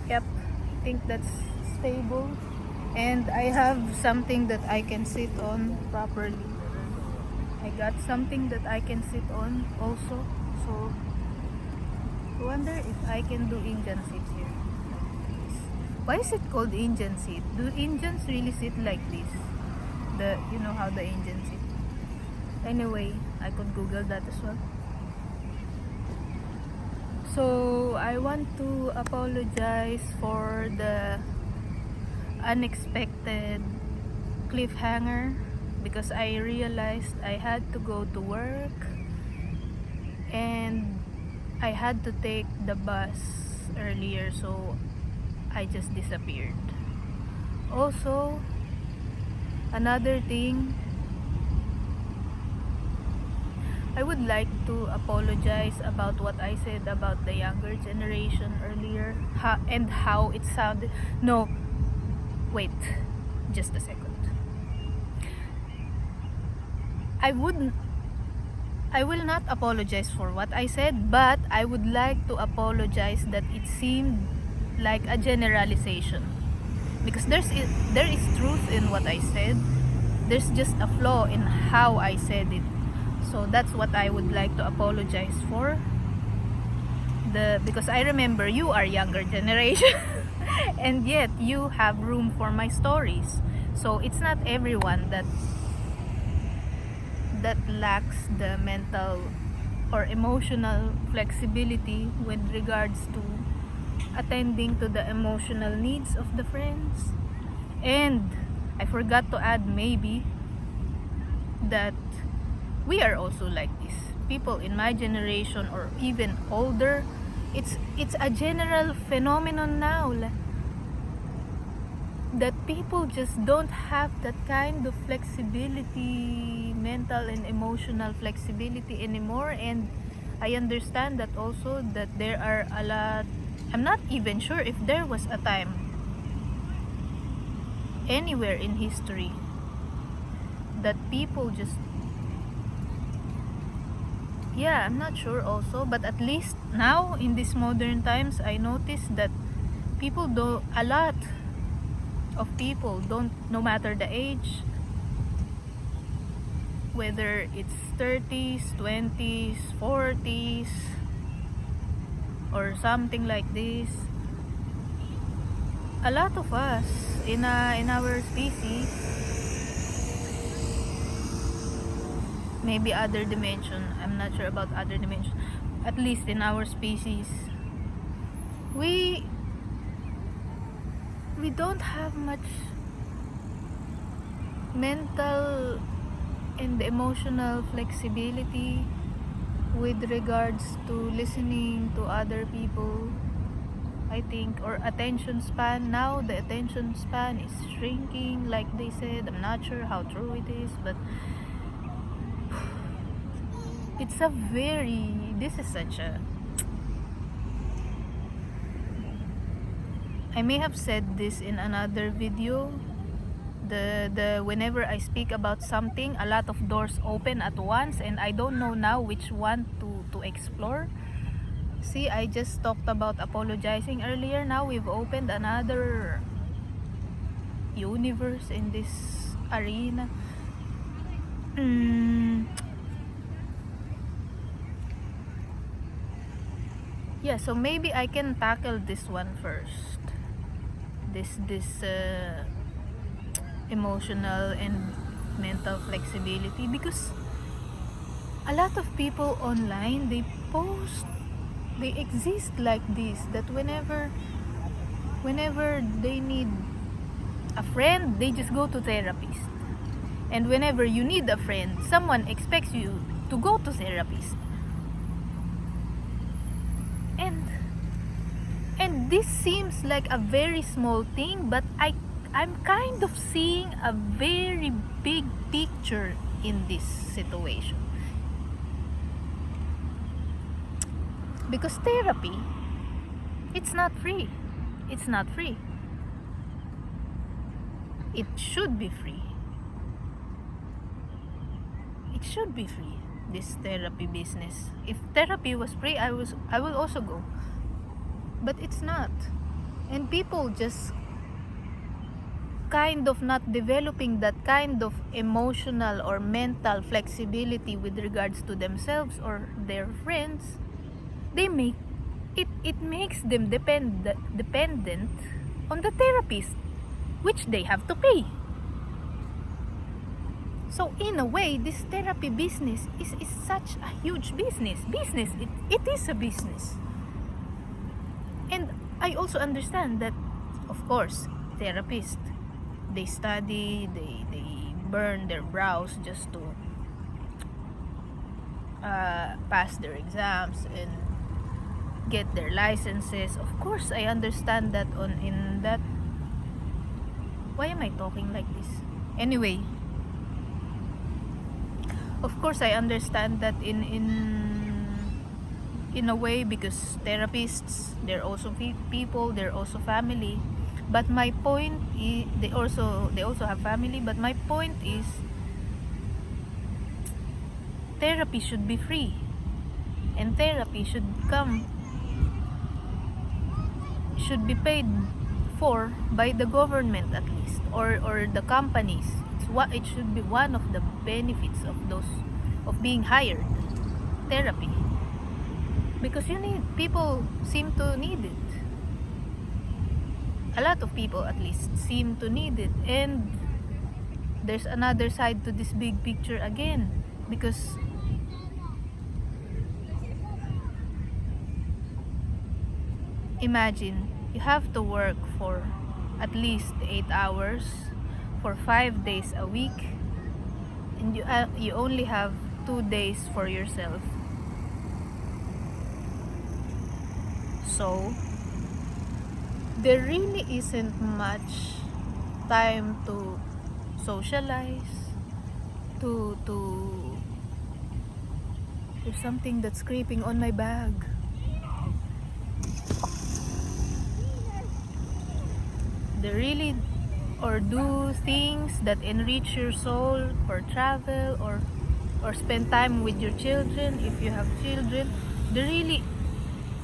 Yep, I think that's stable. And I have something that I can sit on properly. I got something that I can sit on also. So I wonder if I can do Indian sit here. Why is it called Indian sit? Do Indians really sit like this? You know how the Indians sit. Anyway, I could Google that as well. So I want to apologize for the unexpected cliffhanger because I realized I had to go to work and I had to take the bus earlier, so I just disappeared. Also, another thing, I would like to apologize about what I said about the younger generation earlier and how it sounded. No, wait, just a second. I will not apologize for what I said, but I would like to apologize that it seemed like a generalization. Because there is truth in what I said. There's just a flaw in how I said it. So that's what I would like to apologize for. Because I remember you are younger generation and yet you have room for my stories. So it's not everyone that lacks the mental or emotional flexibility with regards to attending to the emotional needs of the friends. And I forgot to add maybe that we are also like this. People in my generation or even older, it's a general phenomenon now that people just don't have that kind of flexibility, mental and emotional flexibility anymore. And I understand that also that there are a lot. I'm not even sure if there was a time anywhere in history that people just, yeah, I'm not sure also, but at least now in these modern times I noticed that a lot of people don't, no matter the age, whether it's 30s, 20s, 40s or something like this, a lot of us in our species, maybe other dimension, I'm not sure about other dimension, at least in our species, we don't have much mental and emotional flexibility with regards to listening to other people, I think, or attention span. Now the attention span is shrinking, like they said. I'm not sure how true it is, but this is such a, I may have said this in another video, the whenever I speak about something, a lot of doors open at once and I don't know now which one to explore. See, I just talked about apologizing earlier. Now we've opened another universe in this arena. Yeah, so maybe I can tackle this one first. This emotional and mental flexibility, because a lot of people online, they exist like this, that whenever they need a friend, they just go to therapist. And whenever you need a friend, someone expects you to go to therapist. And this seems like a very small thing, but I'm kind of seeing a very big picture in this situation. Because therapy, it's not free. It's not free. It should be free. It should be free, this therapy If therapy was free, I will also go. But it's not. And people just kind of not developing that kind of emotional or mental flexibility with regards to themselves or their friends. They make it makes them dependent on the therapist, which they have to pay. So in a way, this therapy business is such a huge business. It is a business. And I also understand that, of course, therapists, they study, they burn their brows just to pass their exams and get their licenses. Of course, I understand that in that. Why am I talking like this? Anyway, of course I understand that in a way, because therapists, they're also people, they're also family. But my point is, they also have family, but my point is, therapy should be free, and therapy should be paid for by the government, at least, or the companies. It should be one of the benefits of being hired therapy, because people seem to need it. A lot of people, at least, seem to need it. And there's another side to this big picture again, because imagine you have to work for at least 8 hours for 5 days a week, and you only have 2 days for yourself. So there really isn't much time to socialize, to there's something that's creeping on my bag. They really, or do things that enrich your soul, or travel, or spend time with your children if you have children. They really,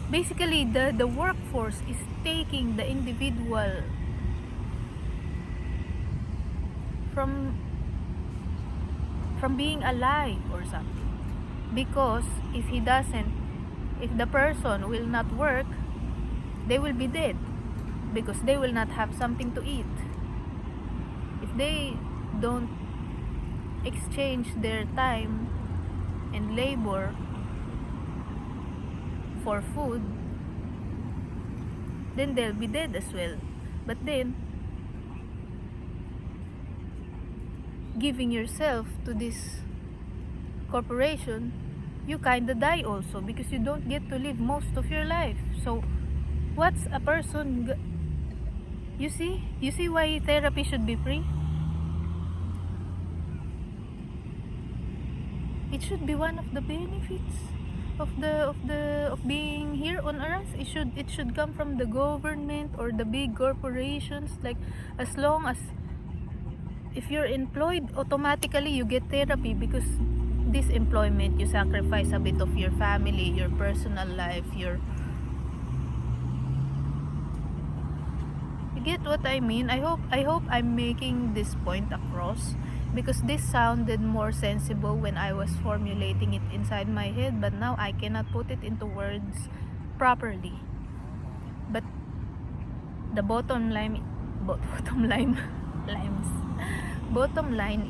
basically, the workforce is taking the individual from being alive or something. Because if the person will not work, they will be dead, because they will not have something to eat. If they don't exchange their time and labor for food, then they'll be dead as well. But then, giving yourself to this corporation, you kinda die also, because you don't get to live most of your life. So what's a person you see why therapy should be free? It should be one of the benefits of being here on earth. It should come from the government or the big corporations. Like, as long as if you're employed, automatically you get therapy, because this employment, you sacrifice a bit of your family, your personal life, you get what I mean? I hope I'm making this point across, because this sounded more sensible when I was formulating it inside my head, but now I cannot put it into words properly. But the bottom line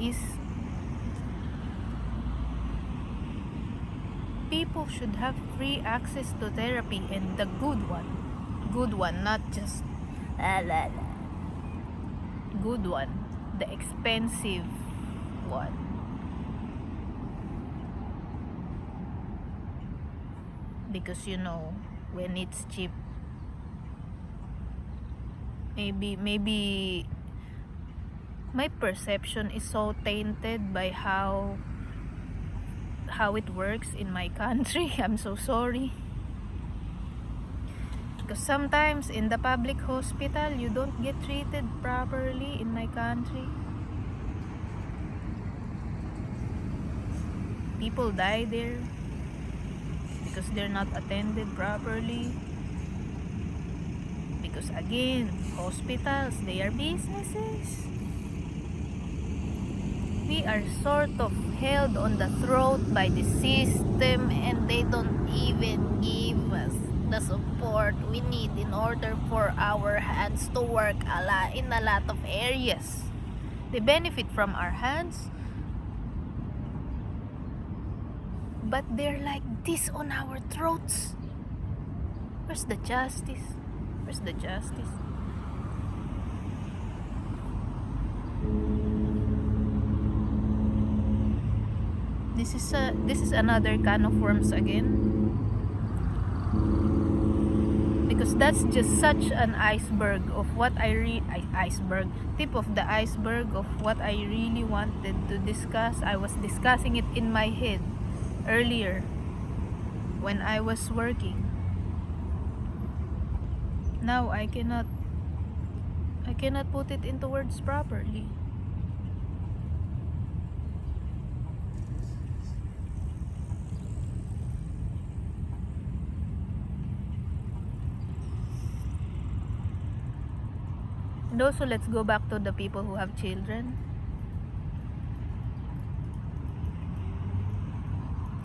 is, people should have free access to therapy, and the good one, not just good one, the expensive one. Because when it's cheap, maybe my perception is so tainted by how it works in my country. I'm so sorry. Because sometimes in the public hospital, you don't get treated properly in my country. People die there because they're not attended properly, because again, hospitals, they are businesses. We are sort of held on the throat by the system, and they don't even give us the support we need in order for our hands to work in a lot of areas. They benefit from our hands, but they're like this on our throats. Where's the justice? Where's the justice? This is another can of worms again, because that's just such an iceberg of what tip of the iceberg of what I really wanted to discuss. I was discussing it in my head earlier when I was working. Now I cannot put it into words properly. And also, let's go back to the people who have children.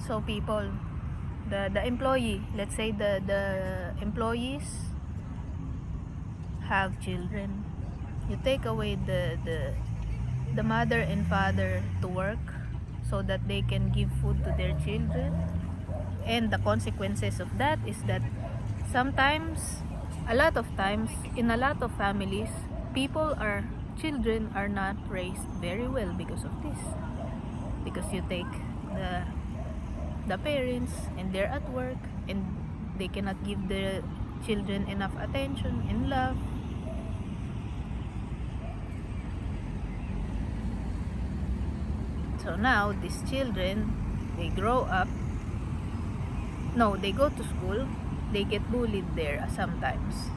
So people, the employee, let's say the employees have children. You take away the mother and father to work so that they can give food to their children, and the consequences of that is that sometimes, a lot of times, in a lot of families, children are not raised very well because of this. Because you take the parents and they're at work and they cannot give the children enough attention and love. So now these children, they grow up, they go to school, they get bullied there sometimes.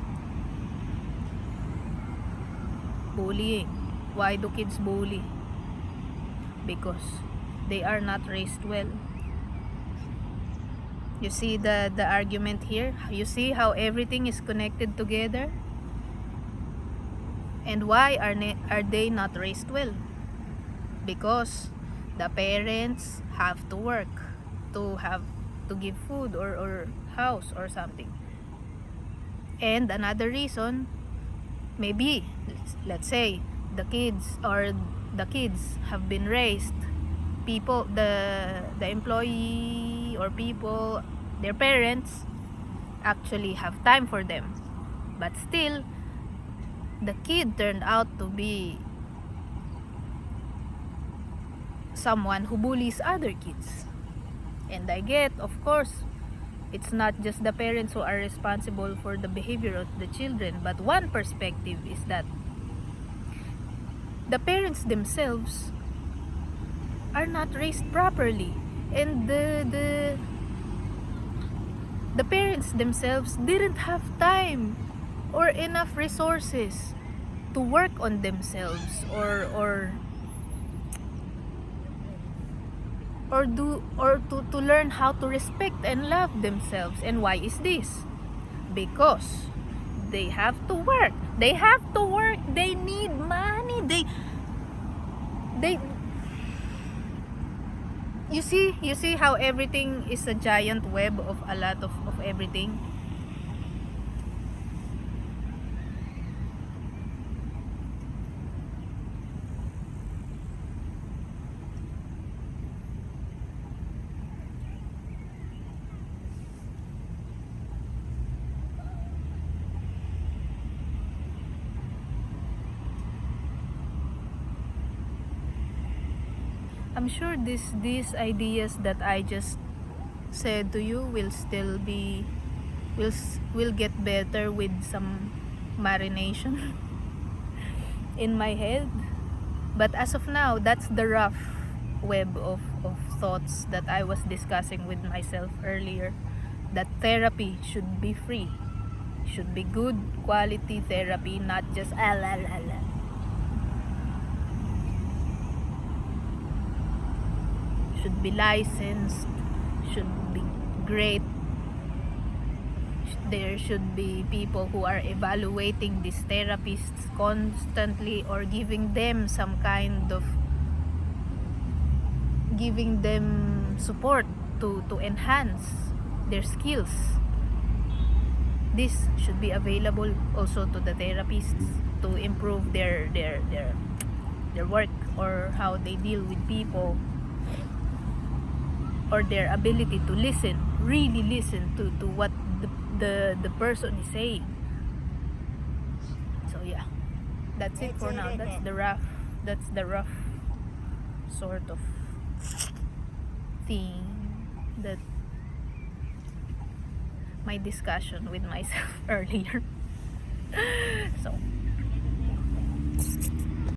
Bullying. Why do kids bully? Because they are not raised well. You see the argument here? You see how everything is connected together? And why are they not raised well? Because the parents have to work to give food or house or something. And another reason, maybe let's say the kids have been raised, the employee or people, their parents actually have time for them, but still the kid turned out to be someone who bullies other kids. And I get, of course, it's not just the parents who are responsible for the behavior of the children, but one perspective is that the parents themselves are not raised properly, and the parents themselves didn't have time or enough resources to work on themselves or to learn how to respect and love themselves. And why is this? Because they have to work. They need money. They you see how everything is a giant web of a lot of everything. I'm sure these ideas that I just said to you will get better with some marination in my head. But as of now, that's the rough web of thoughts that I was discussing with myself earlier. That therapy should be free. Should be good quality therapy, not just should be licensed, should be great, should there should be people who are evaluating these therapists constantly, or giving them some kind of giving them support to enhance their skills. This should be available also to the therapists to improve their work, or how they deal with people, or their ability to listen, really listen to what the person is saying. So yeah, that's it for now. That's the rough sort of thing, that my discussion with myself earlier. So